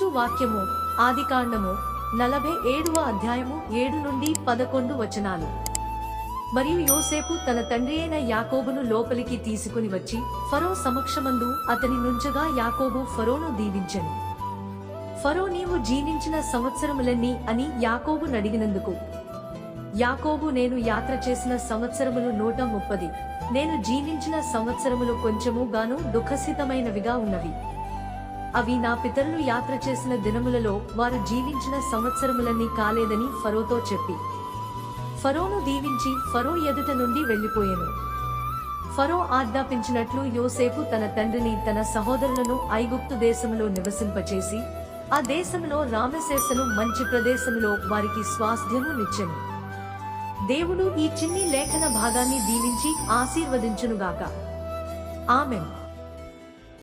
ఈరోజు వాక్యము ఆదికాండము 47వ అధ్యాయము 7 నుండి 11 వచనాలు. మరియు యోసేపు తన తండ్రి అయిన యాకోబును లోపలికి తీసుకుని వచ్చి ఫరో సమక్షమందు అతని నుంచగా యాకోబు ఫరోను దీవించెను. ఫరో నీవు జీవించిన సంవత్సరములెన్ని అని యాకోబు నడిగినందుకు యాకోబు నేను యాత్ర చేసిన సంవత్సరములు 130, నేను జీవించిన సంవత్సరములు కొంచెము గాను దుఃఖసితమైనవిగా ఉన్నవి. అవి నా పితరులు యాత్ర చేసిన దినములలో వారు జీవించిన సంవత్సరములన్నీ కాలేదని ఫరోతో చెప్పి ఫరోను దీవించి ఫరో ఎదుట నుండి వెళ్లిపోయెను. ఫరో ఆజ్ఞాపించినట్లు యోసేపు తన తండ్రిని తన సహోదరులను ఐగుప్తు దేశములో నివసింపచేసి ఆ దేశములో రామసేసను మంచి ప్రదేశములో వారికి స్వాస్థ్యము నిచ్చెను. దేవుడు ఈ చిన్ని లేఖన భాగాన్ని దీవించి ఆశీర్వదించునుగాక. ఆమెన్.